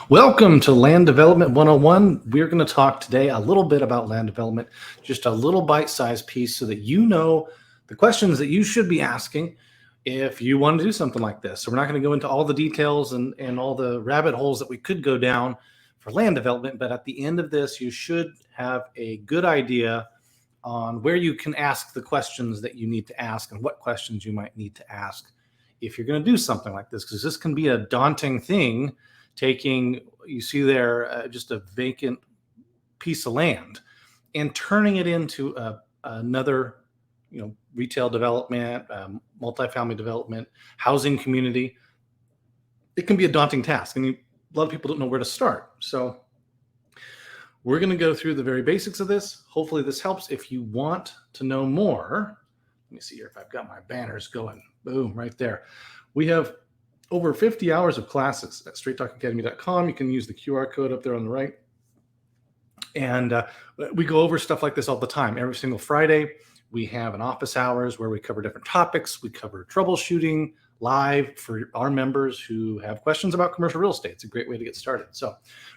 Welcome to Land Development 101. We're going to talk today a little bit about land development, just a little bite-sized piece so that you know the questions that you should be asking if you want to do something like this. So we're not going to go into all the details and all the rabbit holes that we could go down for land development, but at the end of this, you should have a good idea on where you can ask the questions that you need to ask and what questions you might need to ask if you're going to do something like this, because this can be a daunting thing. Taking, you see there, just a vacant piece of land and turning it into another, retail development, multifamily development, housing community. It can be a daunting task. I mean, a lot of people don't know where to start. So we're going to go through the very basics of this. Hopefully this helps. If you want to know more, let me see here if I've got my banners going. Boom, right there. We have over 50 hours of classes at straighttalkacademy.com. You can use the QR code up there on the right. And we go over stuff like this all the time. Every single Friday, we have an office hours where we cover different topics. We cover troubleshooting live for our members who have questions about commercial real estate. It's a great way to get started. So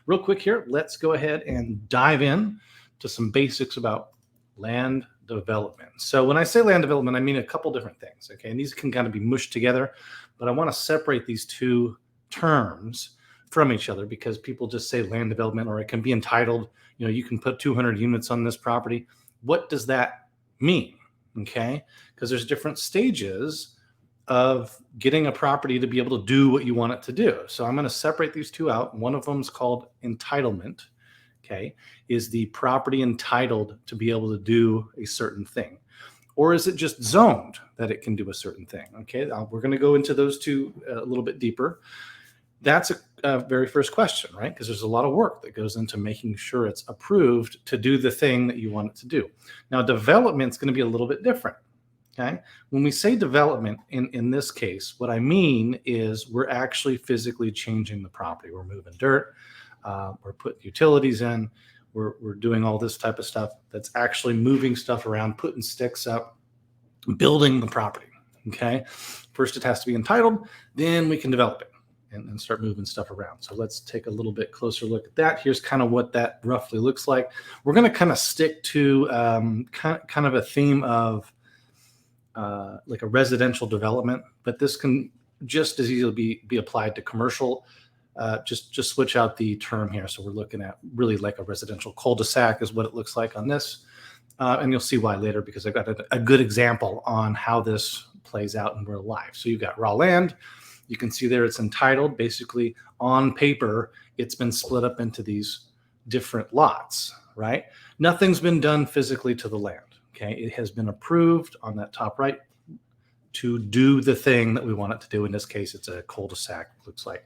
real quick here, let's go ahead and dive in to some basics about land development. So when I say land development, I mean a couple different things, okay? And these can kind of be mushed together, but I want to separate these two terms from each other because people just say land development, or it can be entitled, you can put 200 units on this property. What does that mean? Okay? Because there's different stages of getting a property to be able to do what you want it to do. So I'm going to separate these two out. One of them is called entitlement. Okay, is the property entitled to be able to do a certain thing? Or is it just zoned that it can do a certain thing? Okay, we're going to go into those two a little bit deeper. That's a very first question, right? Because there's a lot of work that goes into making sure it's approved to do the thing that you want it to do. Now, development is going to be a little bit different. Okay, when we say development in this case, what I mean is we're actually physically changing the property. We're moving dirt. We're putting utilities in, we're doing all this type of stuff that's actually moving stuff around, putting sticks up, building the property, okay? First it has to be entitled, then we can develop it and start moving stuff around. So let's take a little bit closer look at that. Here's kind of what that roughly looks like. We're going to kind of stick to kind of a theme of like a residential development, but this can just as easily be applied to commercial. Just switch out the term here. So we're looking at really like a residential cul-de-sac is what it looks like on this. And you'll see why later, because I've got a good example on how this plays out in real life. So you've got raw land. You can see there it's entitled. Basically on paper, it's been split up into these different lots, right? Nothing's been done physically to the land. Okay, it has been approved on that top right to do the thing that we want it to do. In this case, it's a cul-de-sac, looks like.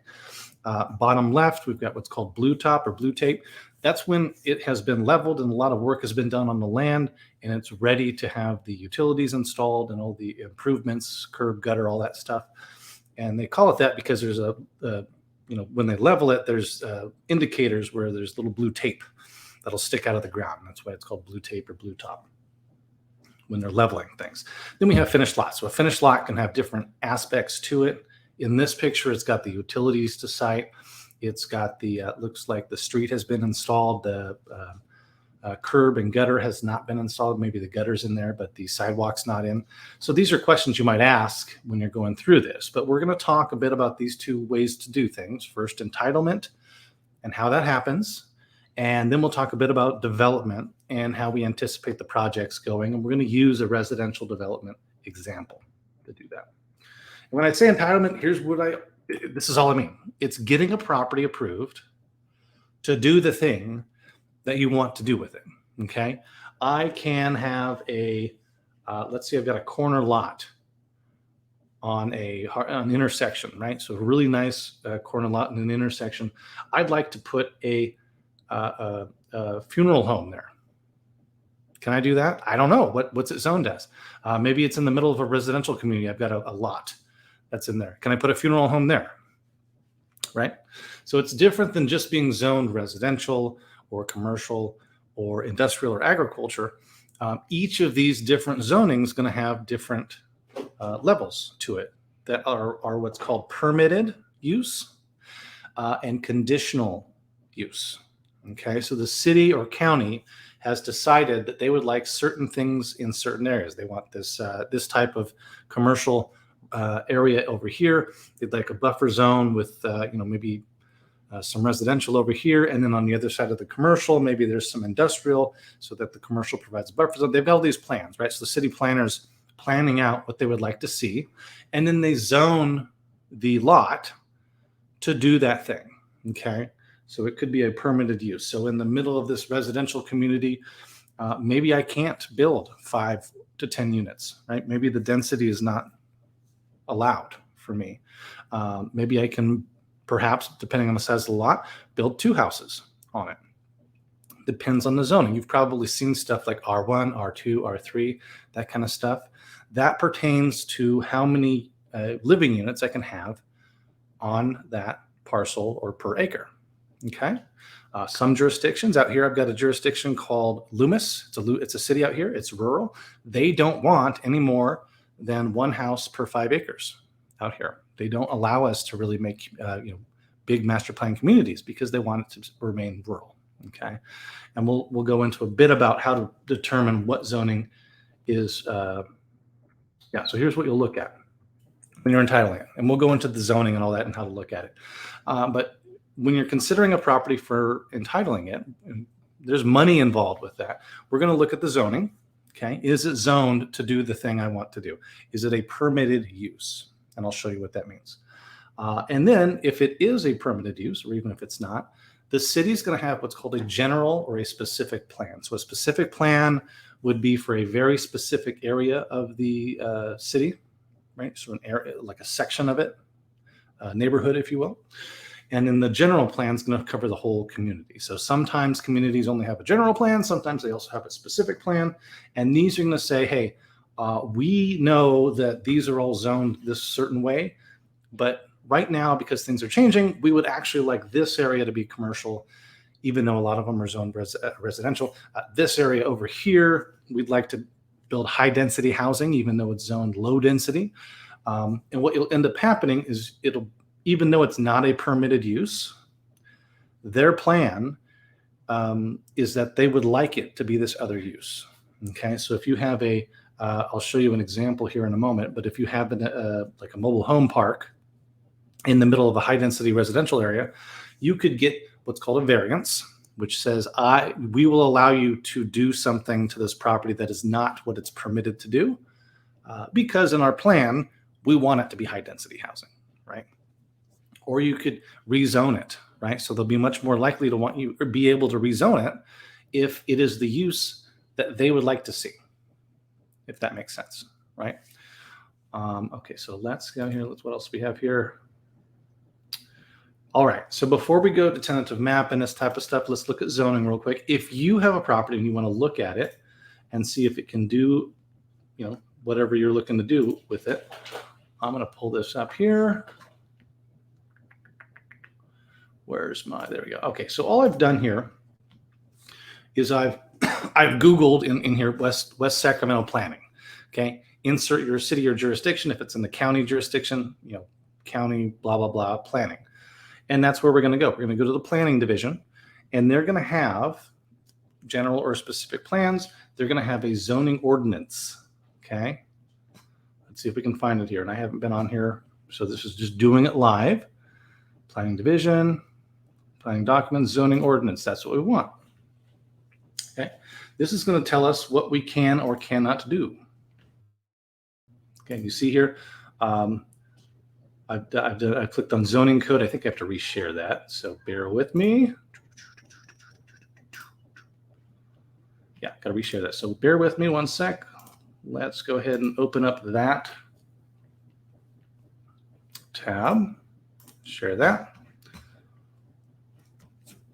Bottom left, we've got what's called blue top or blue tape. That's when it has been leveled and a lot of work has been done on the land and it's ready to have the utilities installed and all the improvements, curb, gutter, all that stuff. And they call it that because there's when they level it, there's indicators where there's little blue tape that'll stick out of the ground. That's why it's called blue tape or blue top when they're leveling things. Then we have finished lots. So a finished lot can have different aspects to it. In this picture, it's got the utilities to site. It's got the, looks like the street has been installed. The curb and gutter has not been installed. Maybe the gutter's in there, but the sidewalk's not in. So these are questions you might ask when you're going through this. But we're going to talk a bit about these two ways to do things. First, entitlement and how that happens. And then we'll talk a bit about development and how we anticipate the projects going. And we're going to use a residential development example to do that. When I say entitlement, this is all I mean. It's getting a property approved to do the thing that you want to do with it, okay? I can have let's say I've got a corner lot on an intersection, right? So a really nice corner lot in an intersection. I'd like to put a funeral home there. Can I do that? I don't know. What's it zoned as? Maybe it's in the middle of a residential community. I've got a lot that's in there. Can I put a funeral home there? Right? So it's different than just being zoned residential or commercial or industrial or agriculture. Each of these different zonings is going to have different levels to it that are what's called permitted use, and conditional use. Okay, so the city or county has decided that they would like certain things in certain areas. They want this type of commercial area over here. They'd like a buffer zone with maybe some residential over here, and then on the other side of the commercial, maybe there's some industrial, so that the commercial provides a buffer zone. They've got all these plans, right? So the city planners planning out what they would like to see, and then they zone the lot to do that thing. Okay, so it could be a permitted use. So in the middle of this residential community, maybe I can't build 5 to 10 units, right? Maybe the density is not allowed for me. Maybe I can, perhaps, depending on the size of the lot, build 2 houses on it. Depends on the zoning. You've probably seen stuff like R1, R2, R3, that kind of stuff. That pertains to how many living units I can have on that parcel or per acre. Okay. Some jurisdictions out here, I've got a jurisdiction called Loomis. It's a city out here. It's rural. They don't want any more than 1 house per 5 acres out here. They don't allow us to really make big master plan communities because they want it to remain rural. Okay, and we'll go into a bit about how to determine what zoning is. So here's what you'll look at when you're entitling it, and we'll go into the zoning and all that and how to look at it. But when you're considering a property for entitling it, there's money involved with that. We're going to look at the zoning. Okay, is it zoned to do the thing I want to do? Is it a permitted use? And I'll show you what that means. And then if it is a permitted use, or even if it's not, the city's going to have what's called a general or a specific plan. So a specific plan would be for a very specific area of the city, right? So an area, like a section of it, a neighborhood, if you will. And then the general plan is going to cover the whole community. So sometimes communities only have a general plan. Sometimes they also have a specific plan. And these are going to say, hey, we know that these are all zoned this certain way, but right now, because things are changing, we would actually like this area to be commercial, even though a lot of them are zoned residential. This area over here, we'd like to build high density housing, even though it's zoned low density. And what will end up happening is even though it's not a permitted use, their plan is that they would like it to be this other use. Okay, so if you have I'll show you an example here in a moment, but if you have like a mobile home park in the middle of a high density residential area, you could get what's called a variance, which says we will allow you to do something to this property that is not what it's permitted to do, because in our plan, we want it to be high density housing, right? Or you could rezone it, right? So they'll be much more likely to want you or be able to rezone it if it is the use that they would like to see, if that makes sense, right? Okay, so let's go here. What else we have here? All right, so before we go to tentative map and this type of stuff, let's look at zoning real quick. If you have a property and you want to look at it and see if it can do, whatever you're looking to do with it, I'm going to pull this up here. There we go. Okay, so all I've done here is I've Googled in here West Sacramento planning. Okay, insert your city or jurisdiction. If it's in the county jurisdiction, county blah blah blah planning, and that's where we're going to go. We're going to go to the planning division, and they're going to have general or specific plans. They're going to have a zoning ordinance. Okay, let's see if we can find it here. And I haven't been on here, so this is just doing it live. Planning division, planning documents, zoning ordinance. That's what we want. Okay, this is going to tell us what we can or cannot do. Okay, you see here, I've clicked on zoning code. I think I have to reshare that, so bear with me. Yeah, got to reshare that. So bear with me 1 sec. Let's go ahead and open up that tab. Share that.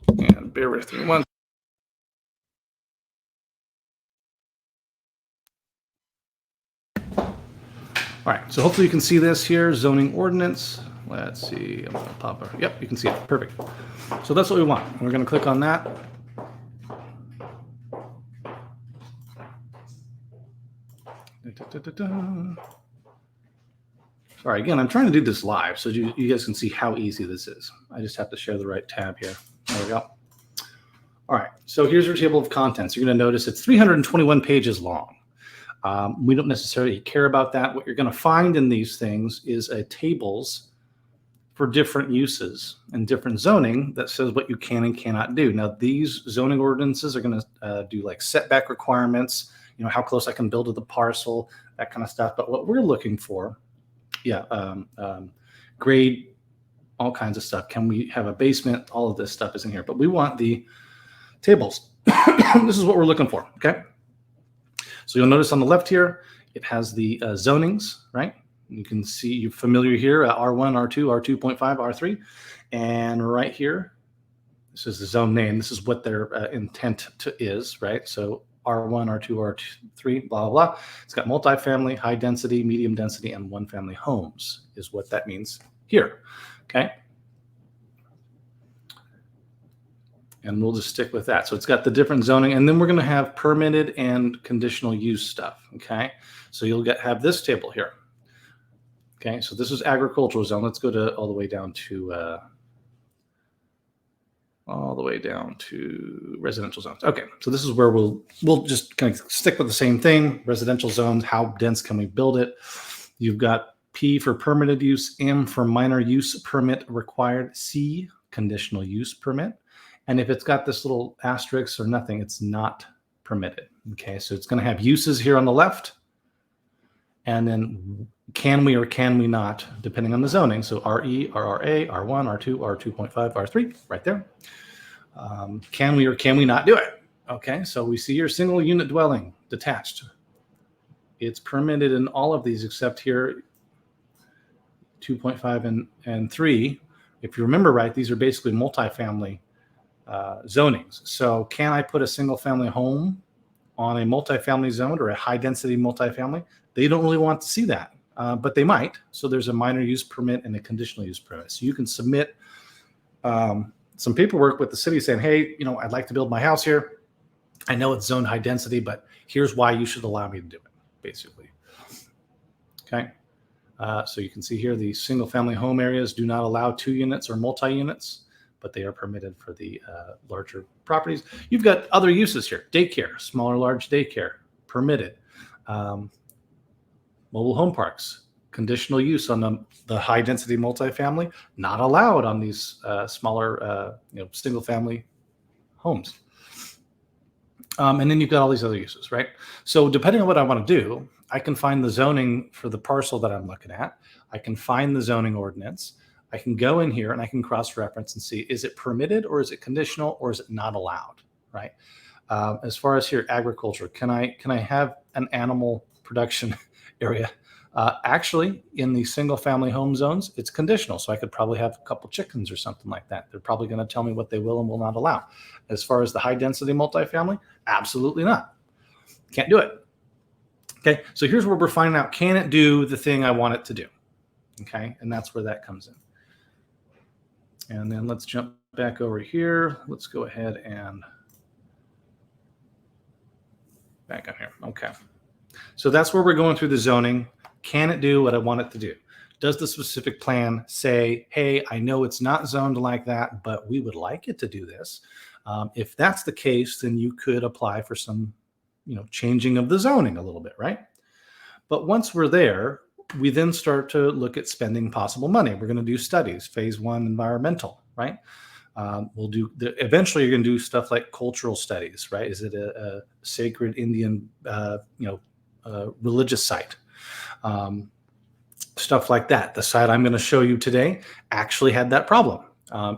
And bear with me one. All right, so hopefully you can see this here, zoning ordinance. Let's see, I'm gonna pop up. Yep, you can see it, perfect. So that's what we want. We're gonna click on that. All right, again, I'm trying to do this live so you guys can see how easy this is. I just have to share the right tab here. There we go. All right, so here's your table of contents. You're going to notice it's 321 pages long. We don't necessarily care about that. What you're going to find in these things is a tables for different uses and different zoning that says what you can and cannot do. Now, these zoning ordinances are going to do like setback requirements, how close I can build to the parcel, that kind of stuff. But what we're looking for, grade, all kinds of stuff. Can we have a basement? All of this stuff is in here, but we want the tables. This is what we're looking for, okay? So you'll notice on the left here, it has the zonings, right? You can see, you're familiar here, R1, R2, R2.5, R3. And right here, this is the zone name. This is what their intent is, right? So R1, R2, R3, blah, blah, blah. It's got multifamily, high density, medium density, and one family homes is what that means here, okay? And we'll just stick with that. So it's got the different zoning, and then we're going to have permitted and conditional use stuff, okay? So you'll have this table here. Okay, so this is agricultural zone. Let's go to all the way down to residential zones. Okay, so this is where we'll just kind of stick with the same thing. Residential zones, how dense can we build it? You've got P for permitted use, M for minor use permit required, C conditional use permit. And if it's got this little asterisk or nothing, it's not permitted. Okay, so it's going to have uses here on the left, and then can we or can we not, depending on the zoning. So RE, RRA, R1, R2, R2.5, R3, right there. Can we or can we not do it? Okay, so we see your single unit dwelling detached. It's permitted in all of these except here 2.5 and 3. If you remember right, these are basically multifamily zonings. So can I put a single family home on a multifamily zone or a high density multifamily? They don't really want to see that. But they might. So there's a minor use permit and a conditional use permit. So you can submit some paperwork with the city saying, hey, I'd like to build my house here. I know it's zoned high density, but here's why you should allow me to do it, basically. Okay. So you can see here the single family home areas do not allow 2 units or multi-units, but they are permitted for the larger properties. You've got other uses here. Daycare, small or large daycare, permitted. Mobile home parks, conditional use on the high density multifamily, not allowed on these smaller, single family homes. And then you've got all these other uses, right? So depending on what I want to do, I can find the zoning for the parcel that I'm looking at. I can find the zoning ordinance. I can go in here and I can cross-reference and see, is it permitted or is it conditional or is it not allowed, right? As far as here, agriculture, can I have an animal production area? Actually, in the single family home zones, it's conditional. So I could probably have a couple chickens or something like that. They're probably going to tell me what they will and will not allow. As far as the high density multifamily, absolutely not. Can't do it. Okay, so here's where we're finding out, can it do the thing I want it to do? Okay, and that's where that comes in. And then let's jump back over here. Let's go ahead and back on here. Okay, so that's where we're going through the zoning. Can it do what I want it to do? Does the specific plan say, hey, I know it's not zoned like that, but we would like it to do this? If that's the case, then you could apply for some, changing of the zoning a little bit, right? But once we're there, we then start to look at spending possible money. We're going to do studies, phase 1 environmental, right? Eventually you're going to do stuff like cultural studies, right? Is it a sacred Indian, religious site? Stuff like that. The site I'm going to show you today actually had that problem.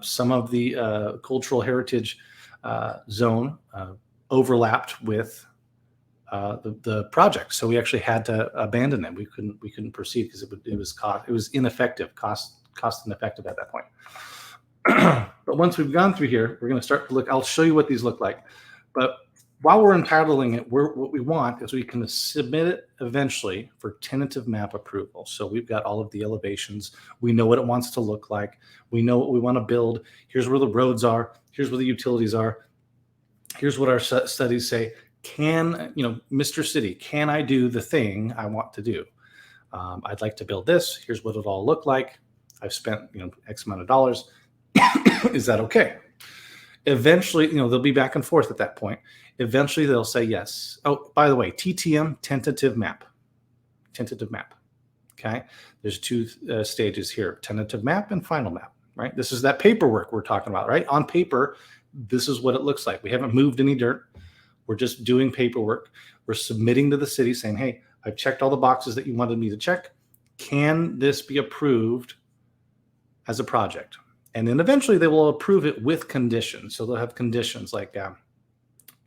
Some of the cultural heritage zone overlapped with the project, so we actually had to abandon it. We couldn't proceed because it was ineffective, cost ineffective at that point. But once we've gone through here, we're going to start to look. I'll show you what these look like. But while we're entitling it, what we want is we can submit it eventually for tentative map approval. So we've got all of the elevations. We know what it wants to look like. We know what we want to build. Here's where the roads are. Here's where the utilities are. Here's what our studies say. Mr. City, can I do the thing I want to do? I'd like to build this. Here's what it'll all look like. I've spent X amount of dollars. Is that okay? Eventually, they'll be back and forth at that point. Eventually, they'll say yes. Oh, by the way, TTM, tentative map. Tentative map. Okay. There's two stages here: tentative map and final map. Right. This is that paperwork we're talking about. Right. On paper, this is what it looks like. We haven't moved any dirt. We're just doing paperwork. We're submitting to the city saying, hey, I've checked all the boxes that you wanted me to check. Can this be approved as a project? And then eventually they will approve it with conditions. So they'll have conditions like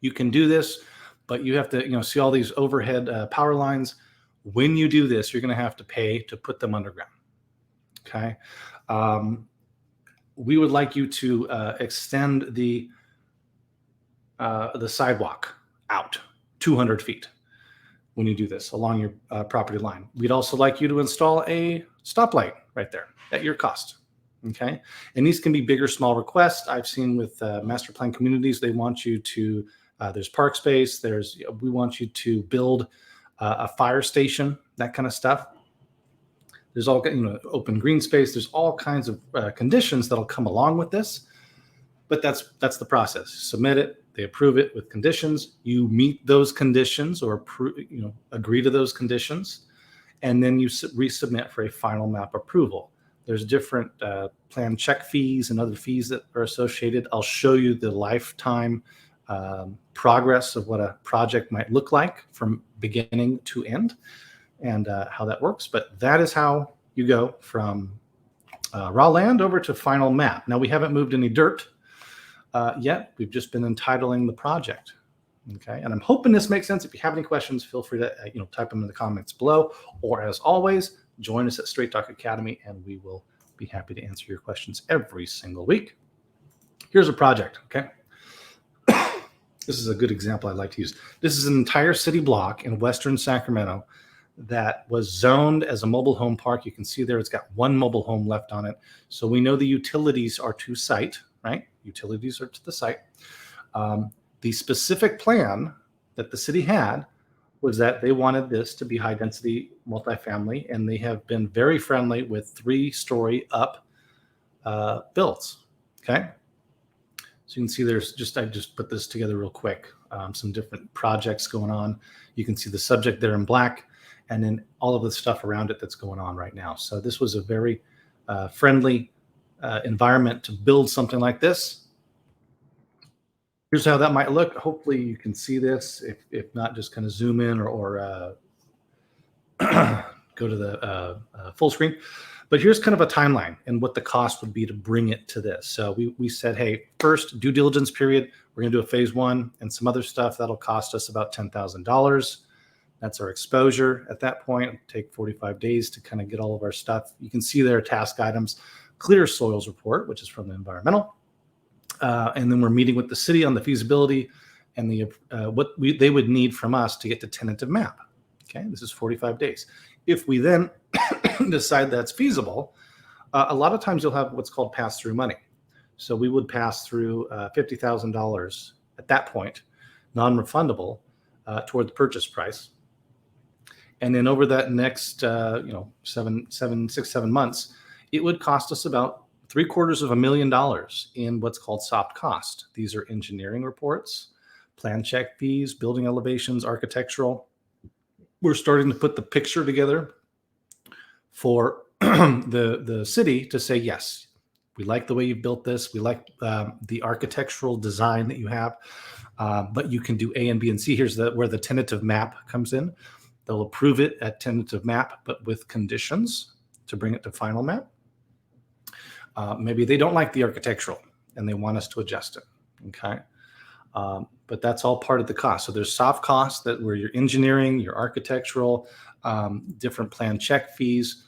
you can do this, but you have to see all these overhead power lines. When you do this, you're going to have to pay to put them underground. Okay. We would like you to extend the sidewalk out 200 feet when you do this along your property line. We'd also like you to install a stoplight right there at your cost. Okay. And these can be big or small requests. I've seen with master plan communities, they want you to, there's park space. We want you to build a fire station, that kind of stuff. There's all, open green space. There's all kinds of conditions that'll come along with this, but that's the process. Submit it. They approve it with conditions. You meet those conditions or agree to those conditions, and then you resubmit for a final map approval. There's different plan check fees and other fees that are associated. I'll show you the lifetime progress of what a project might look like from beginning to end and how that works. But that is how you go from raw land over to final map. Now, we haven't moved any dirt yet. We've just been entitling the project. Okay, and I'm hoping this makes sense. If you have any questions, feel free to type them in the comments below, or as always, join us at Straight Talk Academy, and we will be happy to answer your questions every single week. Here's a project. Okay, this is a good example I'd like to use. This is an entire city block in Western Sacramento that was zoned as a mobile home park. You can see there it's got one mobile home left on it. So we know the utilities are to site, right? Utilities are to the site. The specific plan that the city had was that they wanted this to be high density multifamily, and they have been very friendly with 3-story up builds. Okay. So you can see I just put this together real quick. Some different projects going on. You can see the subject there in black, and then all of the stuff around it that's going on right now. So this was a very friendly environment to build something like this. Here's how that might look. Hopefully you can see this. If not, just kind of zoom in or go to the full screen. But here's kind of a timeline and what the cost would be to bring it to this. So we said, hey, first due diligence period, we're going to do a phase 1 and some other stuff that'll cost us about $10,000. That's our exposure at that point. It'll take 45 days to kind of get all of our stuff. You can see there task items, clear soils report, which is from the environmental. And then we're meeting with the city on the feasibility and what they would need from us to get to tentative map. Okay, this is 45 days. If we then decide that's feasible, a lot of times you'll have what's called pass-through money. So we would pass through $50,000 at that point, non-refundable, toward the purchase price. And then over that next, 6-7 months, it would cost us about $750,000 in what's called soft cost. These are engineering reports, plan check fees, building elevations, architectural. We're starting to put the picture together for the city to say, yes, we like the way you built this. We like the architectural design that you have, but you can do A and B and C. Here's where the tentative map comes in. They'll approve it at tentative map, but with conditions to bring it to final map. Maybe they don't like the architectural and they want us to adjust it. Okay. But that's all part of the cost. So there's soft costs that where your engineering, your architectural, different plan check fees.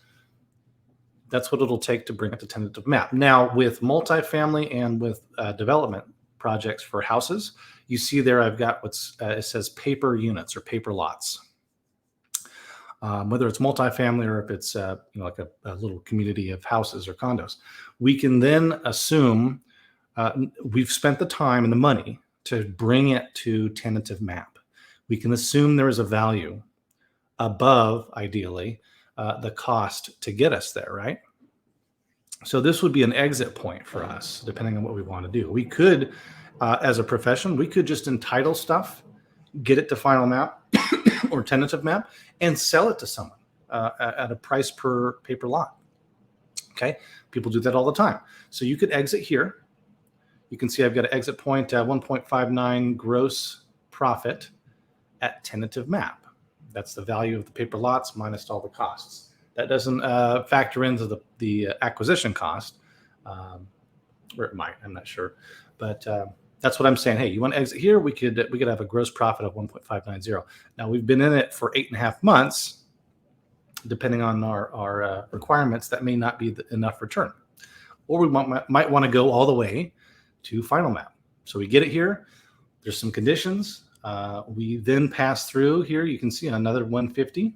That's what it'll take to bring it to tentative map. Now with multifamily and with development projects for houses, you see there I've got it says paper units or paper lots. Whether it's multifamily or if it's like a little community of houses or condos, we can then assume we've spent the time and the money to bring it to tentative map. We can assume there is a value above, ideally, the cost to get us there, right? So this would be an exit point for us, depending on what we want to do. We could, as a profession, we could just entitle stuff, get it to final map or tentative map, and sell it to someone at a price per paper lot. Okay, people do that all the time. So you could exit here. You can see I've got an exit point, 1.59 gross profit at tentative map. That's the value of the paper lots minus all the costs. That doesn't factor into the acquisition cost, or it might. I'm not sure, but that's what I'm saying. Hey, you want to exit here? We could have a gross profit of 1.590. Now we've been in it for 8.5 months. Depending on our requirements, that may not be enough return, or we might want to go all the way to final map. So we get it here. There's some conditions. We then pass through here. You can see another 150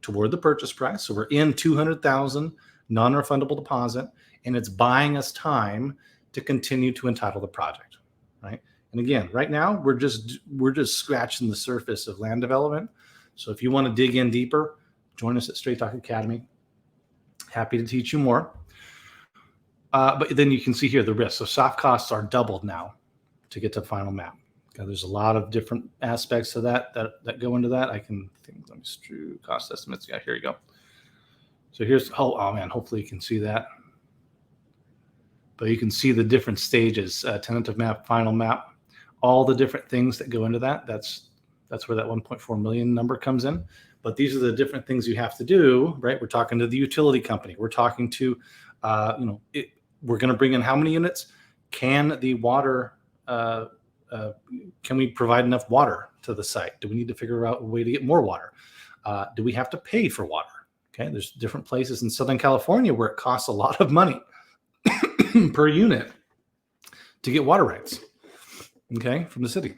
toward the purchase price. So we're in 200,000 non-refundable deposit, and it's buying us time to continue to entitle the project, right? And again, right now we're just scratching the surface of land development. So if you want to dig in deeper, join us at Straight Talk Academy. Happy to teach you more. But then you can see here the risk. So soft costs are doubled now to get to final map. Okay, there's a lot of different aspects of that go into that. I can think, let me do cost estimates. Yeah, here you go. So here's, oh man, hopefully you can see that. But you can see the different stages, tentative map, final map, all the different things that go into that. That's where that 1.4 million number comes in. But these are the different things you have to do, right? We're talking to the utility company. We're talking to, we're going to bring in how many units? Can the water, can we provide enough water to the site? Do we need to figure out a way to get more water? Do we have to pay for water? Okay, there's different places in Southern California where it costs a lot of money per unit to get water rights, okay, from the city.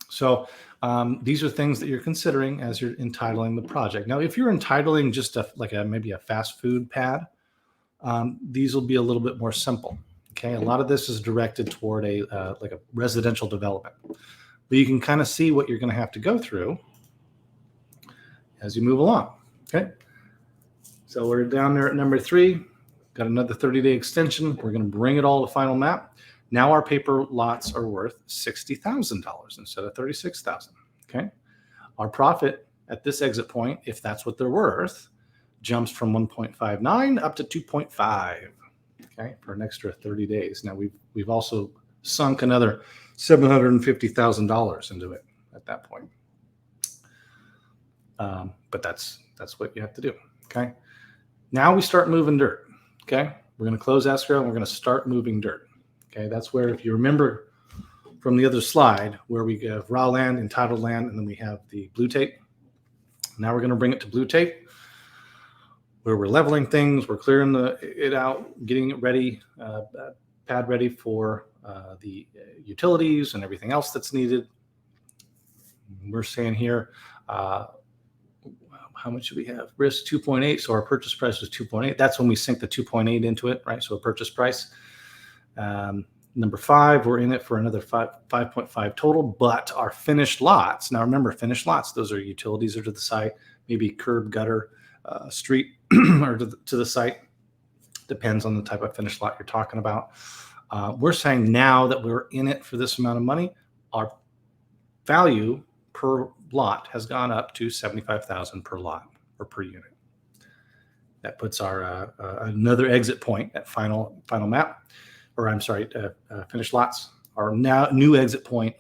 So these are things that you're considering as you're entitling the project. Now, if you're entitling just maybe a fast food pad, these will be a little bit more simple. Okay, a lot of this is directed toward a residential development, but you can kind of see what you're going to have to go through as you move along. Okay, so we're down there at number 3. Got another 30-day extension. We're going to bring it all to final map. Now our paper lots are worth $60,000 instead of $36,000. Okay, our profit at this exit point, if that's what they're worth, jumps from 1.59 up to 2.5. Okay, for an extra 30 days. Now we've also sunk another $750,000 into it at that point. But that's what you have to do. Okay, now we start moving dirt. Okay, we're going to close escrow and we're going to start moving dirt. Okay, that's where, if you remember from the other slide, where we have raw land, entitled land, and then we have the blue tape. Now we're going to bring it to blue tape, where we're leveling things, we're clearing it out, getting it ready, pad ready for the utilities and everything else that's needed. We're saying here, how much do we have? Risk 2.8, so our purchase price was 2.8. That's when we sink the 2.8 into it, right? So a purchase price. Number 5, we're in it for another 5.5 total, but our finished lots. Now remember, finished lots, those are utilities or to the site, maybe curb, gutter, street, or to the site. Depends on the type of finished lot you're talking about. We're saying now that we're in it for this amount of money, our value per lot has gone up to $75,000 per lot or per unit. That puts our another exit point at final map, or I'm sorry, finished lots. Our now new exit point,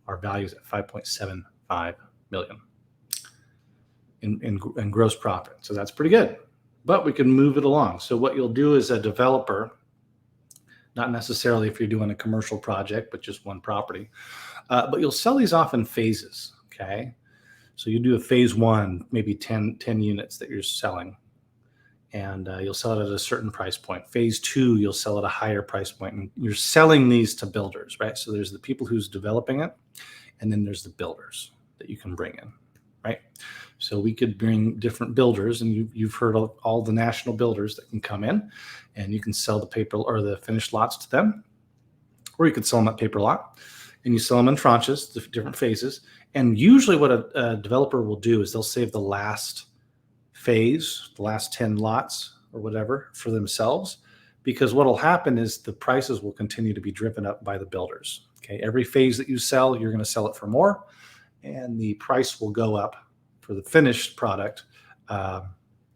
our value is at 5.75 million in gross profit. So that's pretty good, but we can move it along. So what you'll do as a developer, not necessarily if you're doing a commercial project, but just one property, but you'll sell these off in phases. Okay, so you do a phase 1, maybe 10 units that you're selling, and you'll sell it at a certain price point. Phase 2, you'll sell at a higher price point, and you're selling these to builders, right? So there's the people who's developing it, and then there's the builders that you can bring in, right? So we could bring different builders, and you've heard of all the national builders that can come in, and you can sell the paper or the finished lots to them, or you could sell them at paper lot, and you sell them in tranches, different phases. And usually what a developer will do is they'll save the last phase, the last 10 lots or whatever for themselves, because what will happen is the prices will continue to be driven up by the builders. Okay, every phase that you sell, you're going to sell it for more, and the price will go up for the finished product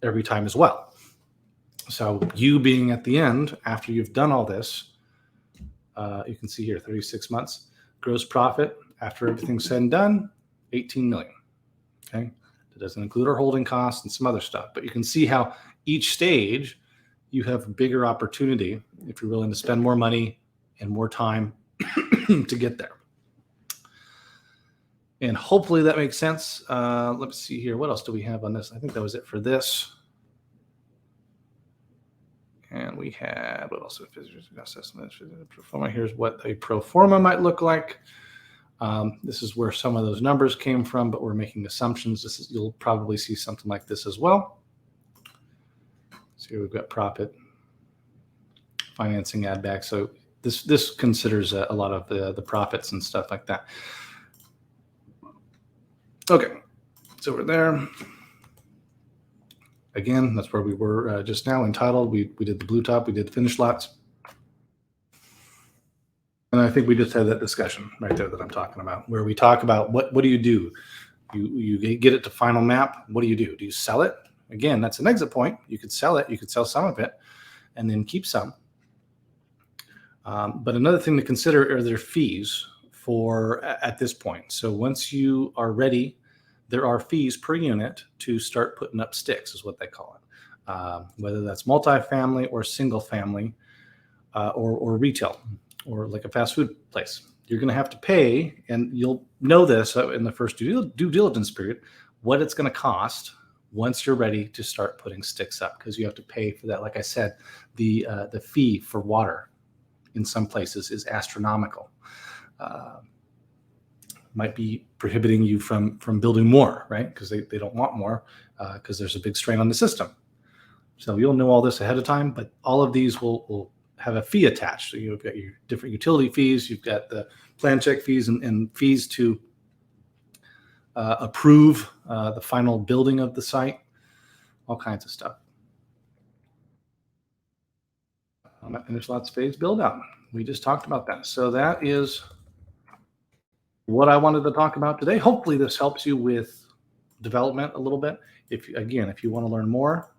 every time as well. So you being at the end, after you've done all this, you can see here 36 months gross profit after everything's said and done, 18 million. Okay, that doesn't include our holding costs and some other stuff, but you can see how each stage you have bigger opportunity if you're willing to spend more money and more time to get there. And hopefully that makes sense. Let's see here. What else do we have on this? I think that was it for this. And we had, what else? Here's what a pro forma might look like. This is where some of those numbers came from, but we're making assumptions. You'll probably see something like this as well. So here we've got profit, financing, add back. So this considers a lot of the profits and stuff like that. Okay, so we're there. Again, that's where we were just now entitled. We did the blue top, we did the finished lots. And I think we just had that discussion right there that I'm talking about, where we talk about what do you do? You get it to final map. What do you do? Do you sell it? Again, that's an exit point. You could sell it. You could sell some of it and then keep some. But another thing to consider are their fees for at this point. So once you are ready, there are fees per unit to start putting up sticks, is what they call it. Whether that's multifamily or single family or retail or like a fast food place. You're going to have to pay, and you'll know this in the first due diligence period, what it's going to cost once you're ready to start putting sticks up, because you have to pay for that. Like I said, the fee for water in some places is astronomical. Might be prohibiting you from building more, right? Because they don't want more because there's a big strain on the system. So you'll know all this ahead of time, but all of these will have a fee attached. So you've got your different utility fees, you've got the plan check fees and fees to approve the final building of the site, all kinds of stuff. Finished lots phase build out. We just talked about that. So that is what I wanted to talk about today. Hopefully this helps you with development a little bit. If you want to learn more,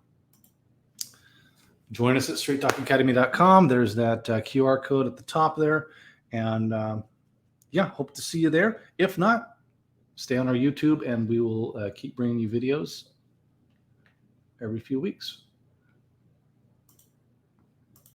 join us at straighttalkacademy.com. There's that QR code at the top there. And hope to see you there. If not, stay on our YouTube and we will keep bringing you videos every few weeks.